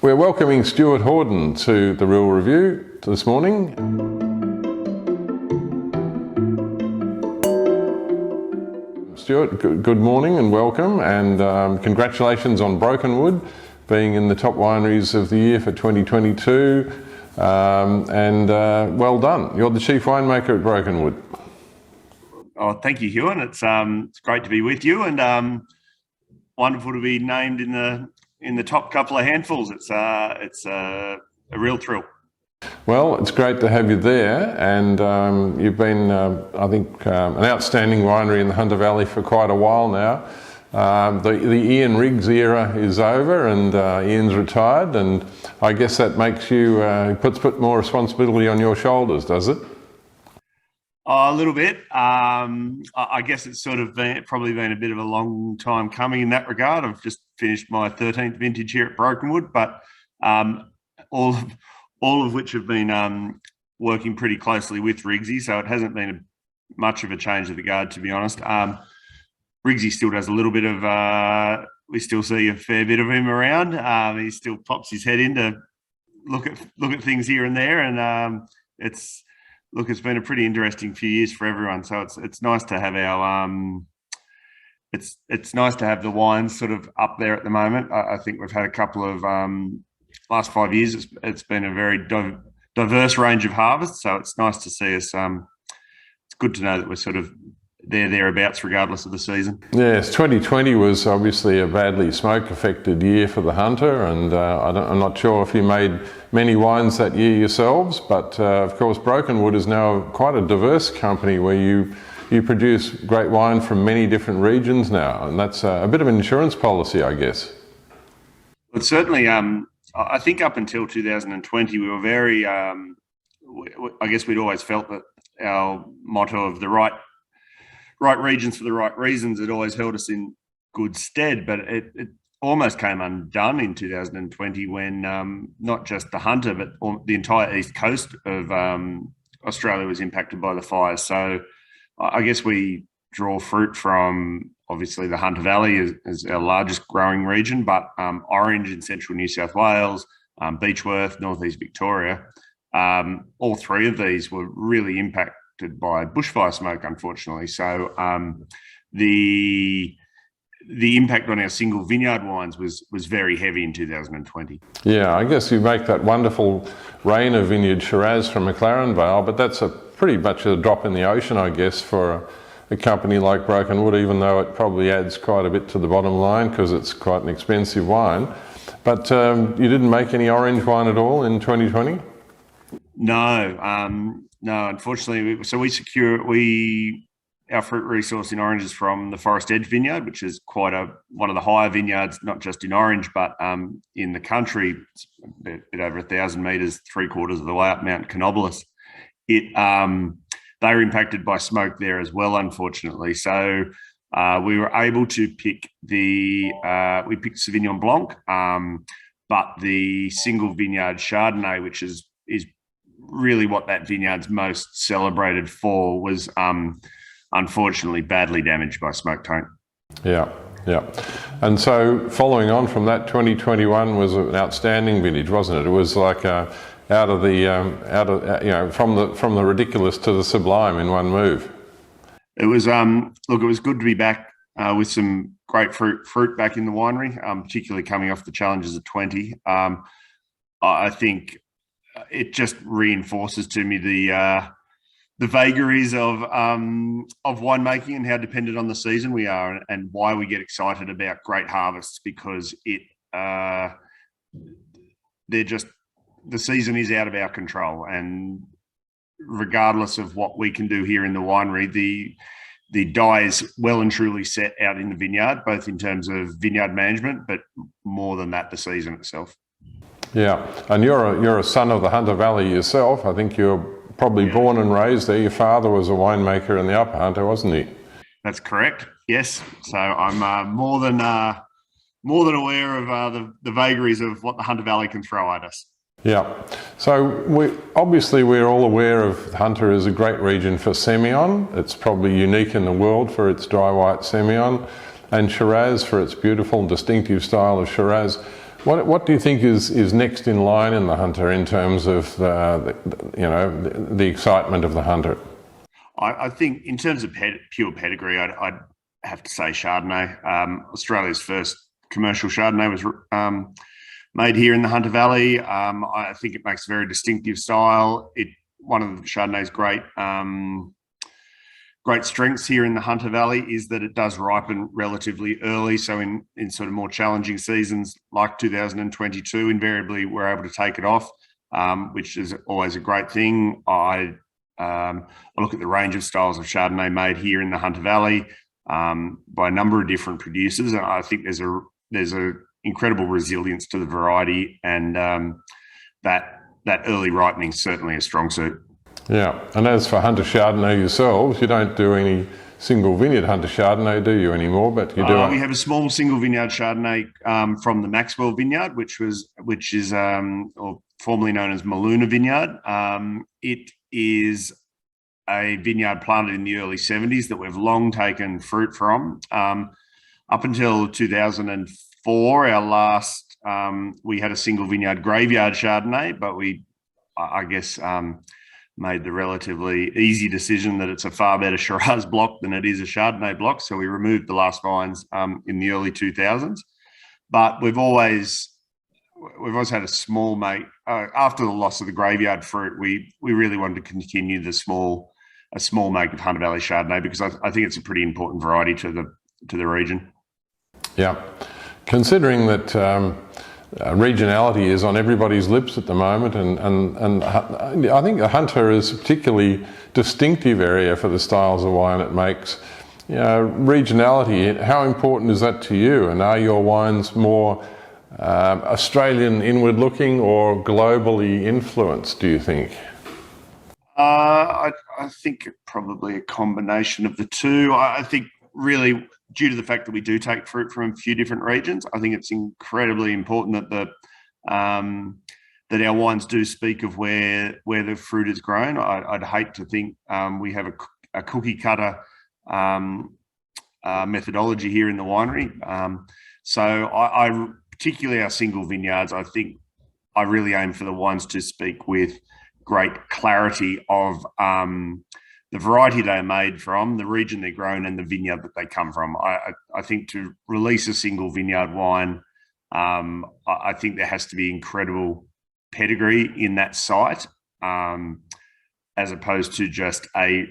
We're welcoming Stuart Hordern to the Real Review this morning. Stuart, good morning and welcome, and congratulations on Brokenwood being in the top wineries of the year for 2022, well done. You're the chief winemaker at Brokenwood. Oh, thank you, Huon. It's great to be with you, and wonderful to be named in the top couple of handfuls. It's a real thrill. Well, it's great to have you there, and you've been, I think, an outstanding winery in the Hunter Valley for quite a while now. The Ian Riggs era is over, and Ian's retired, and I guess that makes you puts more responsibility on your shoulders, does it? Oh, a little bit. I guess it's sort of probably been a bit of a long time coming in that regard. I've just finished my 13th vintage here at Brokenwood, but all of which have been working pretty closely with Riggsy, so it hasn't been much of a change of the guard, to be honest. Riggsy still does a little bit of, we still see a fair bit of him around. He still pops his head in to look at things here and there, and it's been a pretty interesting few years for everyone. So it's nice to have our it's nice to have the wines sort of up there at the moment. I think we've had a couple of last 5 years. It's been a very diverse range of harvests. So it's nice to see us. It's good to know that we're sort of thereabouts regardless of the season. Yes, 2020 was obviously a badly smoke-affected year for the Hunter, and I'm not sure if you made many wines that year yourselves, but of course Brokenwood is now quite a diverse company where you produce great wine from many different regions now, and that's a bit of an insurance policy, I guess. But certainly, I think up until 2020 we were very, I guess we'd always felt that our motto of the right regions for the right reasons had always held us in good stead, but it almost came undone in 2020 when not just the Hunter, but the entire east coast of Australia was impacted by the fires. So I guess we draw fruit from obviously the Hunter Valley as our largest growing region, but Orange in central New South Wales, Beechworth, northeast Victoria, all three of these were really impacted by bushfire smoke, unfortunately. So the impact on our single vineyard wines was very heavy in 2020. Yeah, I guess you make that wonderful Rainer vineyard Shiraz from McLaren Vale, but that's pretty much a drop in the ocean, I guess, for a company like Brokenwood, even though it probably adds quite a bit to the bottom line because it's quite an expensive wine. But you didn't make any orange wine at all in 2020? No, unfortunately. So our fruit resource in Orange is from the Forest Edge Vineyard, which is quite one of the higher vineyards, not just in Orange, but in the country. It's a bit over 1,000 metres, 3/4 of the way up Mount Canobolas. They were impacted by smoke there as well, unfortunately. So we were able to pick we picked Sauvignon Blanc, but the single vineyard Chardonnay, which is really what that vineyard's most celebrated for, was unfortunately badly damaged by smoke taint. Yeah. And so following on from that, 2021 was an outstanding vintage, wasn't it? It was like from the ridiculous to the sublime in one move. It was it was good to be back with some great fruit back in the winery, particularly coming off the challenges of 20. I think it just reinforces to me the vagaries of winemaking and how dependent on the season we are, and why we get excited about great harvests, because the season is out of our control, and regardless of what we can do here in the winery, the die is well and truly set out in the vineyard, both in terms of vineyard management, but more than that, the season itself. Yeah, and you're a son of the Hunter Valley yourself. I think you're probably born and raised there. Your father was a winemaker in the Upper Hunter, wasn't he? That's correct. Yes. So I'm more than aware of the vagaries of what the Hunter Valley can throw at us. Yeah. So we're all aware of Hunter as a great region for Semillon. It's probably unique in the world for its dry white Semillon, and Shiraz for its beautiful and distinctive style of Shiraz. What do you think is next in line in the Hunter in terms of the excitement of the Hunter? I think in terms of pure pedigree, I'd have to say Chardonnay. Australia's first commercial Chardonnay was made here in the Hunter Valley. I think it makes a very distinctive style. One of Chardonnay's great strengths here in the Hunter Valley is that it does ripen relatively early. So in sort of more challenging seasons like 2022, invariably we're able to take it off, which is always a great thing. I look at the range of styles of Chardonnay made here in the Hunter Valley by a number of different producers, and I think there's a incredible resilience to the variety, and that early ripening is certainly a strong suit. Yeah, and as for Hunter Chardonnay yourselves, you don't do any single vineyard Hunter Chardonnay, do you anymore? But you do. We have a small single vineyard Chardonnay from the Maxwell Vineyard, which is or formerly known as Maluna Vineyard. It is a vineyard planted in the early 70s that we've long taken fruit from. Up until 2004, our last, we had a single vineyard graveyard Chardonnay, but I guess, made the relatively easy decision that it's a far better Shiraz block than it is a Chardonnay block. So we removed the last vines in the early 2000s. But we've always had a small make. After the loss of the graveyard fruit, we really wanted to continue a small make of Hunter Valley Chardonnay, because I think it's a pretty important variety to the region. Yeah, considering that regionality is on everybody's lips at the moment, and I think the Hunter is a particularly distinctive area for the styles of wine it makes. Regionality, how important is that to you? And are your wines more Australian inward looking or globally influenced, do you think? I think probably a combination of the two. I think really, due to the fact that we do take fruit from a few different regions, I think it's incredibly important that that our wines do speak of where the fruit is grown. I'd hate to think we have a cookie cutter methodology here in the winery. So I particularly our single vineyards, I think I really aim for the wines to speak with great clarity of the variety they're made from, the region they're grown, and the vineyard that they come from. I think to release a single vineyard wine, I think there has to be incredible pedigree in that site, as opposed to just I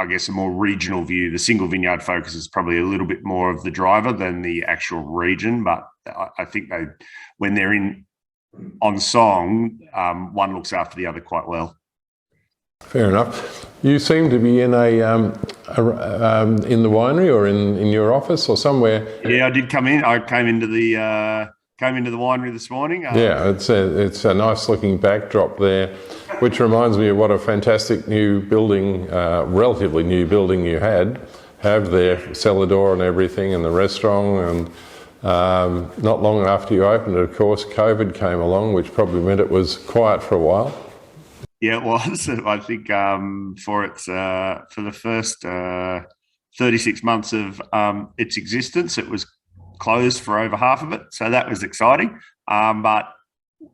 guess a more regional view. The single vineyard focus is probably a little bit more of the driver than the actual region, but I think when they're on song, one looks after the other quite well. Fair enough. You seem to be in in the winery or in your office or somewhere. Yeah, I did come in. I came into the winery this morning. Yeah, it's a nice looking backdrop there, which reminds me of what a fantastic new building, relatively new building you have there, cellar door and everything, and the restaurant. And not long after you opened it, of course, COVID came along, which probably meant it was quiet for a while. Yeah, it was. I think for the first 36 months of its existence, it was closed for over half of it. So that was exciting. But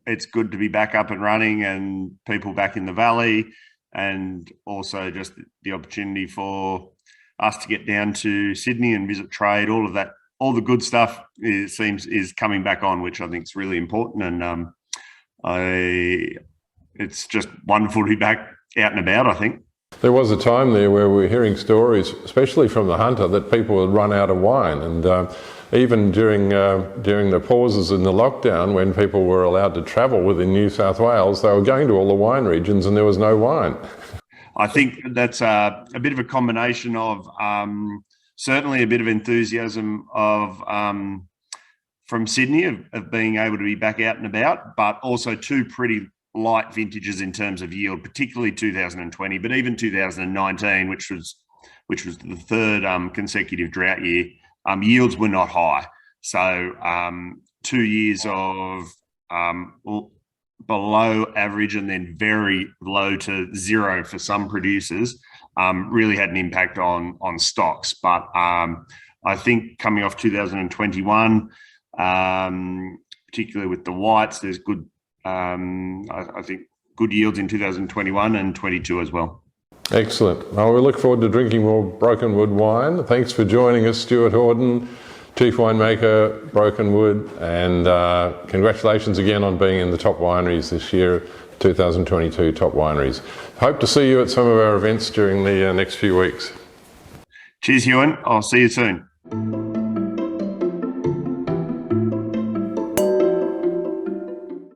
it's good to be back up and running and people back in the valley, and also just the opportunity for us to get down to Sydney and visit trade. All of that, all the good stuff is coming back on, which I think is really important. And it's just wonderful to be back out and about, I think. There was a time there where we were hearing stories, especially from the Hunter, that people had run out of wine. And even during the pauses in the lockdown, when people were allowed to travel within New South Wales, they were going to all the wine regions and there was no wine. I think that's a bit of a combination of certainly a bit of enthusiasm from Sydney of being able to be back out and about, but also two pretty light vintages in terms of yield, particularly 2020, but even 2019, which was the third consecutive drought year. Yields were not high. So 2 years of below average and then very low to zero for some producers really had an impact on stocks. But I think coming off 2021, particularly with the whites, there's good, I think, good yields in 2021 and 22 as well. Excellent. Well, we look forward to drinking more Brokenwood wine. Thanks for joining us, Stuart Hordern, Chief Winemaker, Brokenwood, and congratulations again on being in the top wineries this year, 2022 top wineries. Hope to see you at some of our events during the next few weeks. Cheers, Huon. I'll see you soon.